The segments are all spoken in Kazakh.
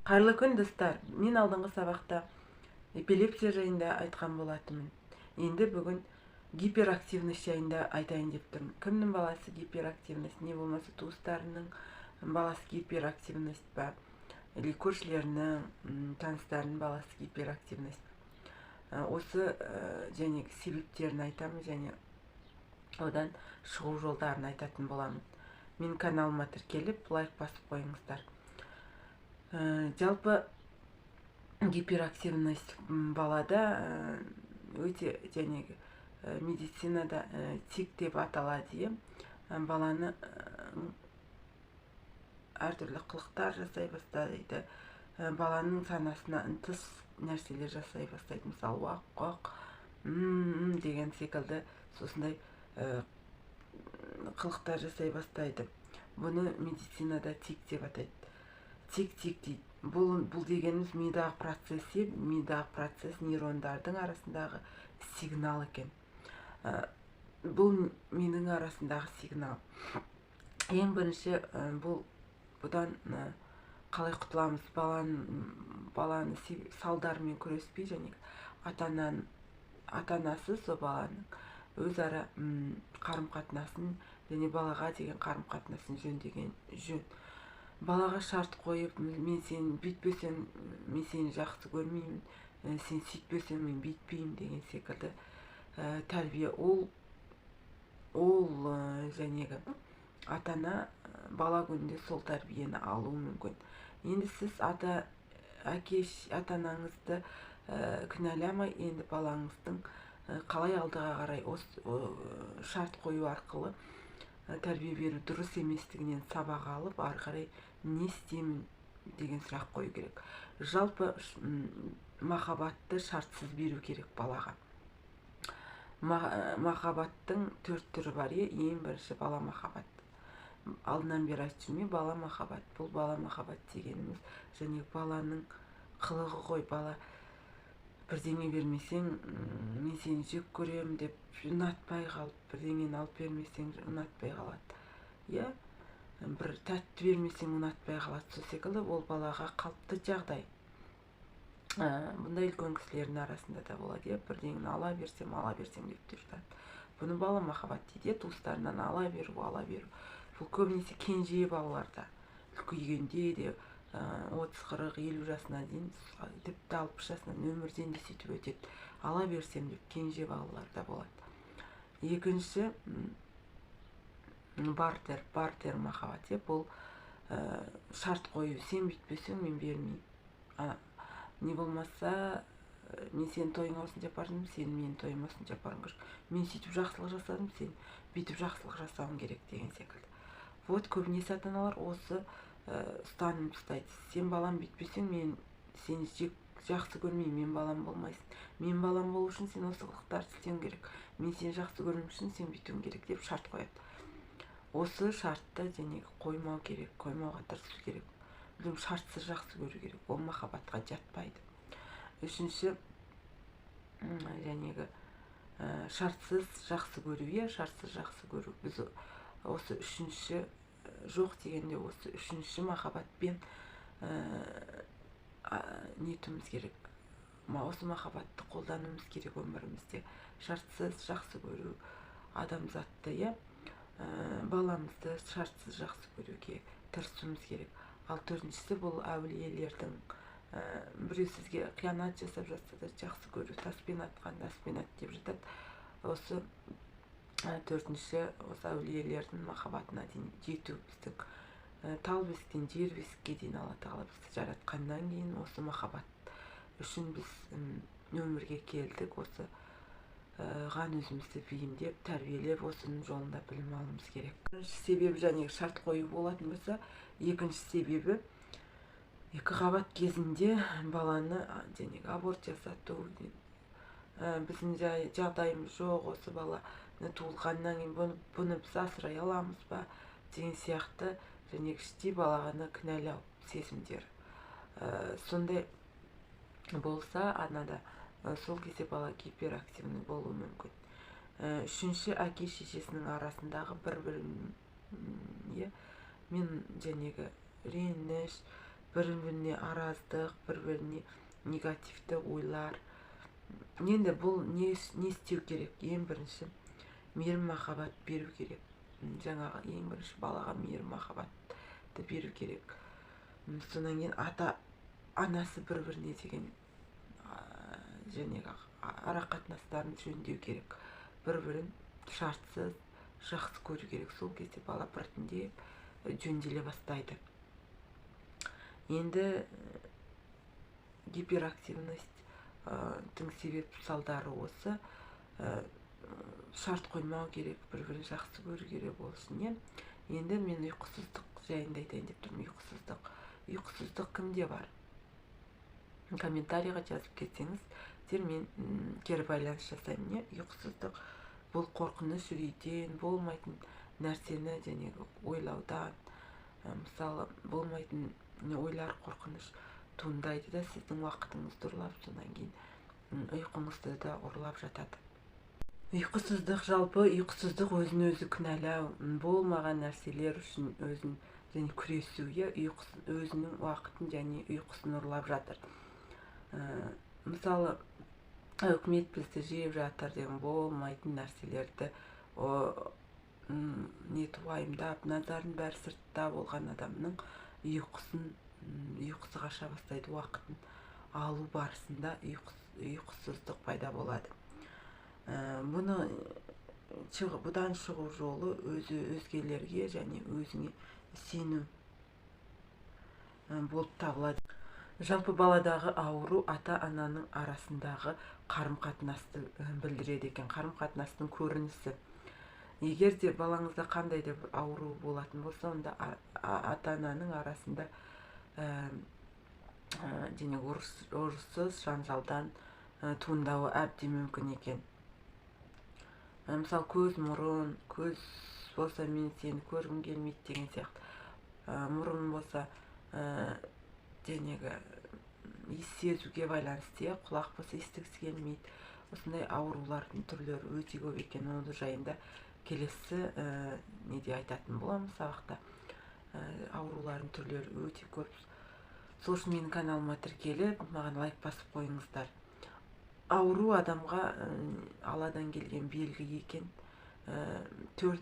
Қайырлы күн, достар. Мен алдыңғы сабақта эпилепсия жайында айтқан болатынмын. Енді бүгін гиперактивность жайында айтайын деп тұрмын. Кімнің баласы гиперактивность, не болмаса туыстарының баласы гиперактивность па, или көршілерінің, таныстарының баласы гиперактивность. Осы және себептерін айтамын, және одан шығу жолдарын айтатын боламын. Мен каналыма тіркеліп, лайк басып қойыңыздар. Жалпы гиперактивность балада өте жәнегі медицинада тик деп аталады. Баланы әртүрлі қылықтар жасай бастайды, баланың санасына тыс нәрселер жасай бастайды. Мысалы, уақ деген секілді осындай қылықтар жасай бастайды. Бұны медицинада тик деп атайды. Тик дейді. Бұл дегеніміз мидағы процесс нейрондардың арасындағы сигнал екен. Бұл мидың арасындағы сигнал. Ең бірінші бұдан қалай құтыламыз? Баланы салдарымен күреспей, және ата-анасы сол баланың өзара қарым-қатынасын, және балаға деген қарым-қатынасын жөндеген жөн. Балаға шарт қойып, мен сен бүйтпесең, мен сені жақсы көрмеймін, сен сөйтпесең, мен бүйтпеймін деген секілді тәрбие. Ол жәнегі ата-ана бала күнінде сол тәрбиені алуы мүмкін. Енді сіз ата-анаңызды кінәламай, енді балаңыздың қалай алдыға қарай шарт қою арқылы тәрбие беру дұрыс еместігінен сабақ алып, ары қарай не істеймін деген сұрақ қою керек. Жалпы махаббатты шартсыз беру керек балаға. Махаббаттың 4 түрі бар. Ең бірінші бала махаббат. Алдынан бері айтып жүрмей, бала махаббат. Бұл бала махаббат дегеніміз және баланың қылығы ғой. Бала бірдеңе бермесең, мен сені жек көрем деп ұнатпай қалып, бірдеңені алып бермесең ұнатпай қалады. Бір тәтті бермесең ұнатпай қалады. Сол секілді ол балаға қалыпты жағдай. Бұндай үлкен кісілердің арасында да болады. Бірдеңені ала берсем деп тұрады. Бұны бала махаббат дейді. Туыстарынан ала беру. Бұл көбінесе кенже балаларда. Үлкейгенде де 30-40-50 жасына дейін, тіпті 60 жасынан өмірден де сөйтіп өтеді. Ала берсем деп кенже балаларда болады. Екінші бартер махаббат. Бұл шарт қою. Сен бүйтпесең, мен бермеймін. Не болмаса, мен сен тойыңа осынша бардым, сен менің тойыма осынша баруың керек. Мен сөйтіп жақсылық жасадым, сен бүйтіп жақсылық жасауың керек деген секілді. Көбінесе ата-аналар осы ұстаным ұстайды. Сен балам бүйтпесең, мен сені жақсы көрмеймін, мен балам болмайсың. Мен балам болу үшін сен осы қылықтарды істеуің керек. Мен сені жақсы көрмеу үшін сен бүйтуің керек деп шарт қояды. Осы шартты қоймау керек, қоймауға тырысу керек. Шартсыз жақсы көру керек. Ол махаббатқа жатпайды. Үшінші шартсыз жақсы көру. Шартсыз жақсы көру. Біз осы үшінші жоқ дегенде, осы үшінші махаббатпен нетуміз керек. Осы махаббатты қолдануымыз керек өмірімізде. Шартсыз жақсы көру адамзатты, баламызды шартсыз жақсы көруге тырысуымыз керек. Ал төртіншісі бұл әулиелердің біреу сізге қиянат жасап жатса да жақсы көру. Таспен атқан таспен ат деп жатады. Осы төртінші осы әулиелердің махаббатына дейін жету. Біздің тал бесіктен жер бесікке дейін Алла тағала бізді жаратқаннан кейін осы махаббат үшін біз өмірге келдік. Осы ған өзімізді бейімдеп, тәрбиелеп, осының жолында білім алуымыз керек. Бірінші себебі шарт қою болатын болса, екінші себебі екі қабат кезінде баланы аборт жасату. Біздің жағдайымыз жоқ, осы баланы туылғаннан кейін бұны біз асырай аламыз ба деген сияқты іштей баланы кінәлау сезімдер. Сондай болса, анада сол кезде бала гиперактивный болуы мүмкін. Үшінші әке-шешесінің арасындағы бір-бірін мен реніш, бір-біріне араздық, бір-біріне негативті ойлар. Енді бұл не істеу керек? Ең бірінші мейірім махаббат беру керек. Жаңағы ең бірінші балаға мейірім махаббатты беру керек. Содан кейін ата-анасы бір-біріне деген жаңағы ара қатынастарын жөндеу керек. Бір-бірін шартсыз жақсы көру керек. Сол кезде бала біртіндеп жөнделе бастайды. Енді гиперактивностьтің себеп салдары осы. Шарт қоймау керек, бір-бірін жақсы көру керек болсын. Енді мен ұйқысыздық жайында айтайын деп тұрмын. Ұйқысыздық кімде бар? Комментарийға жазып кетсеңіздер, мен кері байланыс жасаймын. Ұйқысыздық бұл қорқыныш, үрейден, болмайтын нәрсені және ойлаудан, мысалы болмайтын ойлар, қорқыныш туындайды да сіздің уақытыңызды ұрлап, содан кейін ұйқыңызды да ұрлап жатады. Ұйқысыздық, жалпы ұйқысыздық өзін-өзі кінәлау, болмаған нәрселер үшін өзін және күресу, өзінің уақытын және ұйқысын ұрлап жатыр. Мысалы, үкімет бізді жеп жатыр деген болмайтын нәрселерді уайымдап, назарын бәрі сыртта болған адамның ұйқысы қаша бастайды. Уақытын алу барысында ұйқысыздық пайда болады. Бұдан шығу жолы өзгелерге және өзіңе сену болып табылады. Жалпы баладағы ауру ата-ананың арасындағы қарым-қатынасты білдіреді екен. Қарым-қатынастың көрінісі. Егер де балаңызда қандай да бір ауру болатын болса, онда ата-ананың арасында және ұрыссыз жанжалдан туындауы әбден мүмкін екен. Мысалы, көз, мұрын, көз болса мен сені көргім келмейді деген сияқты. Мұрын болса жәнегі иіс сезуге байланысты, құлақ болса естігісі келмейді. Осындай аурулардың түрлері өте көп екен. Ол жайында келесі неде айтатын боламыз сабақта. Аурулардың түрлері өте көп. Сол үшін менің каналыма тіркеліп, маған лайк басып қойыңыздар. Ауру адамға Алладан келген белгі екен. 4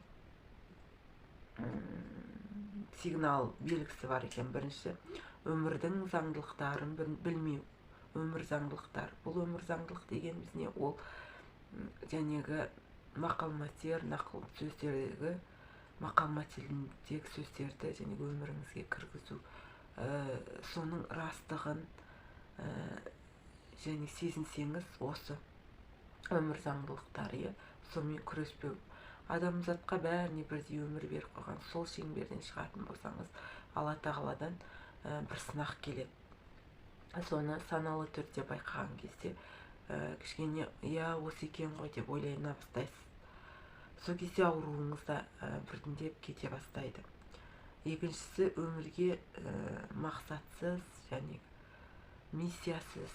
сигнал белгісі бар екен. Бірінші, өмірдің заңдылықтарын білмеу. Өмір заңдылықтары. Бұл өмір заңдылық дегеніміз не? Ол жәнегі мақал-мәтел, нақыл сөздердегі мақал-мәтелдегі сөздерді және өміріңізге кіргізу, соның растығын және сезінсеңіз, осы өмір заңдылықтары, сонымен күреспеу. Адамзатқа бәріне бірдей өмір беріп қойған. Сол шеңберден шығатын болсаңыз, Алла тағаладан бір сынақ келеді. Соны саналы түрде байқаған кезде кішкене осы екен ғой деп ойлана бастайсыз. Сол кезде ауруыңыз да біртіндеп кете бастайды. Екіншісі, өмірге мақсатсыз және миссиясыз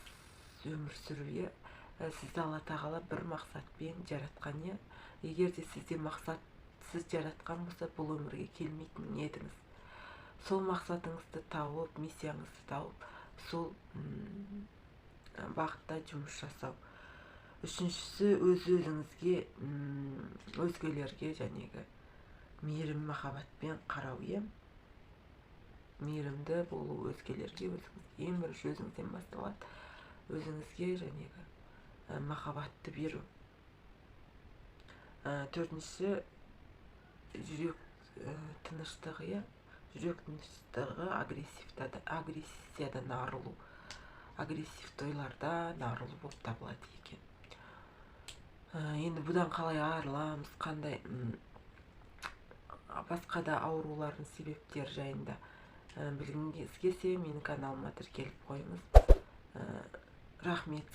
өмір сүруге сізді Алла тағала бір мақсатпен жаратқан. Егер де сізде мақсатсыз жаратқан болса, бұл өмірге келмейтін едіңіз. Сол мақсатыңызды тауып, миссияңызды тауып, сол бағытта жұмыс жасау. Үшіншісі, өзіңізге, өзгелерге жәнегі мейірім махаббатпен қарау. Мейірімді болу өзгелерге, өзіңізге, ең бірінші өзіңізден басталады. Өзіңізге жәнегі махаббатты беру. Төртінші, жүрек тыныштығы. Жүрек тыныштығы агрессиядан арылу. Агрессивті ойлардан арылу болып табылады екен. Енді бұдан қалай арыламыз, қандай басқа да аурулардың себептері жайында білгіңіз келсе, менің каналыма тіркеліп қойыңыз. Рахмет.